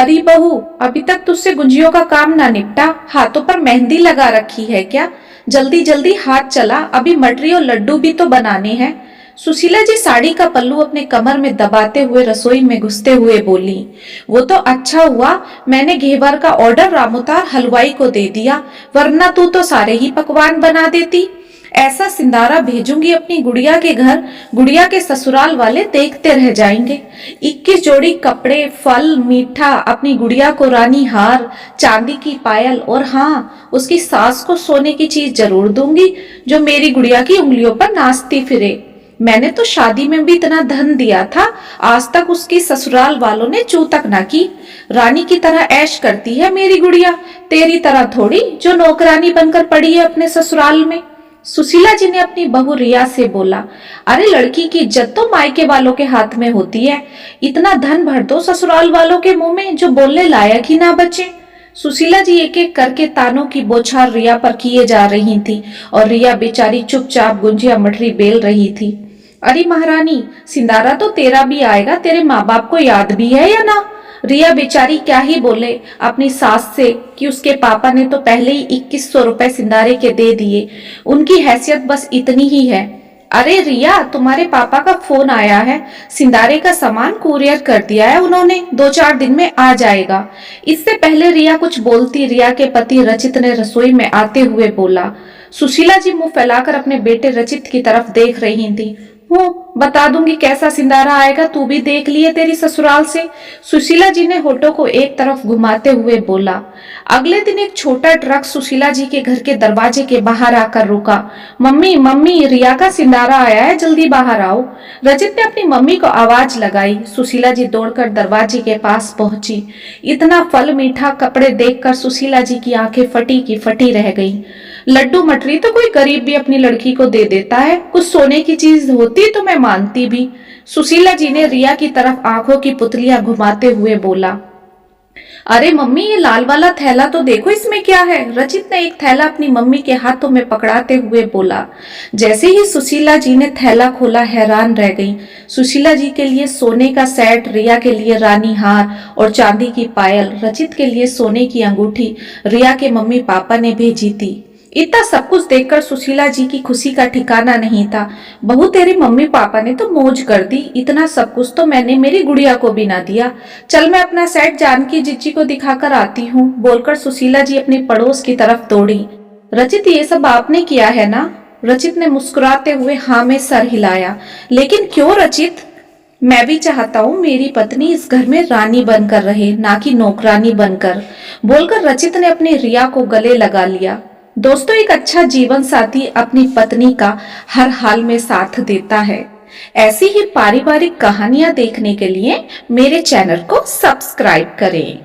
अरे बहू, अभी तक तुझसे गुंजियों का काम ना निपटा? हाथों पर मेहंदी लगा रखी है क्या? जल्दी जल्दी हाथ चला, अभी मटरी और लड्डू भी तो बनाने हैं। सुशीला जी साड़ी का पल्लू अपने कमर में दबाते हुए रसोई में घुसते हुए बोली। वो तो अच्छा हुआ मैंने घेवर का ऑर्डर रामोतार हलवाई को दे दिया, वरना तू तो सारे ही पकवान बना देती। ऐसा सिंदारा भेजूंगी अपनी गुड़िया के घर, गुड़िया के ससुराल वाले देखते रह जाएंगे। 21 जोड़ी कपड़े, फल, मीठा, अपनी गुड़िया को रानी हार, चांदी की पायल और हाँ, उसकी सास को सोने की चीज जरूर दूंगी जो मेरी गुड़िया की उंगलियों पर नाचती फिरे। मैंने तो शादी में भी इतना धन दिया था, आज तक उसकी ससुराल वालों ने चू तक ना की। रानी की तरह ऐश करती है मेरी गुड़िया, तेरी तरह थोड़ी जो नौकरानी बनकर पड़ी है अपने ससुराल में। सुशीला जी ने अपनी बहू रिया से बोला, अरे लड़की की इज्जत तो मायके वालों के हाथ में होती है, इतना धन भर दो ससुराल वालों के मुंह में जो बोलने लायक ही ना बचे। सुशीला जी एक एक करके तानों की बौछार रिया पर किए जा रही थी और रिया बेचारी चुपचाप गुंजिया मटरी बेल रही थी। अरे महारानी, सिंदारा तो तेरा भी आएगा, तेरे माँ बाप को याद भी है या ना? रिया बेचारी क्या ही बोले अपनी सास से कि उसके पापा ने तो पहले ही 2100 रुपए सिंदारे के दे दिए, उनकी हैसियत बस इतनी ही है। अरे रिया, तुम्हारे पापा का फोन आया है, सिंदारे का सामान कुरियर कर दिया है उन्होंने, 2-4 दिन में आ जाएगा। इससे पहले रिया कुछ बोलती, रिया के पति रचित ने रसोई में आते हुए बोला। सुशीला जी मुंह फैलाकर अपने बेटे रचित की तरफ देख रही थी। बता दूंगी कैसा सिंदारा आएगा, तू भी देख लिए तेरी ससुराल से। सुशीला जी ने होठों को एक तरफ घुमाते हुए बोला। अगले दिन एक छोटा ट्रक सुशीला जी के घर के दरवाजे के बाहर आकर रुका। मम्मी मम्मी, रिया का सिंदारा आया है, जल्दी बाहर आओ। रचित ने अपनी मम्मी को आवाज लगाई। सुशीला जी दौड़कर दरवाजे के पास पहुंची। इतना फल मीठा कपड़े देखकर सुशीला जी की आंखें फटी की फटी रह गईं। लड्डू मटरी तो कोई गरीब भी अपनी लड़की को दे देता है, कुछ सोने की चीज होती तो मैं मानती भी। सुशीला जी ने रिया की तरफ आंखों की पुतलियां घुमाते हुए बोला। अरे मम्मी, ये लाल वाला थैला तो देखो, इसमें क्या है? रचित ने एक थैला अपनी मम्मी के हाथों में पकड़ाते हुए बोला। जैसे ही सुशीला जी ने थैला खोला, हैरान रह गई। सुशीला जी के लिए सोने का सेट, रिया के लिए रानी हार और चांदी की पायल, रचित के लिए सोने की अंगूठी रिया के मम्मी पापा ने भेजी थी। इतना सब कुछ देखकर सुशीला जी की खुशी का ठिकाना नहीं था। बहू, तेरे मम्मी पापा ने तो मौज कर दी, इतना सब कुछ तो मैंने मेरी गुड़िया को भी ना दिया। चल मैं अपना सेट जानकी जीजी को दिखाकर आती हूँ, बोलकर सुशीला जी अपनी पड़ोस की तरफ दौड़ी। रचित, ये सब आपने किया है ना? रचित ने मुस्कुराते हुए हाँ में सर हिलाया। लेकिन क्यों रचित? मैं भी चाहता हूँ मेरी पत्नी इस घर में रानी बनकर रहे, ना कि नौकरानी बनकर, बोलकर रचित ने अपनी रिया को गले लगा लिया। दोस्तों, एक अच्छा जीवन साथी अपनी पत्नी का हर हाल में साथ देता है। ऐसी ही पारिवारिक कहानियां देखने के लिए मेरे चैनल को सब्सक्राइब करें।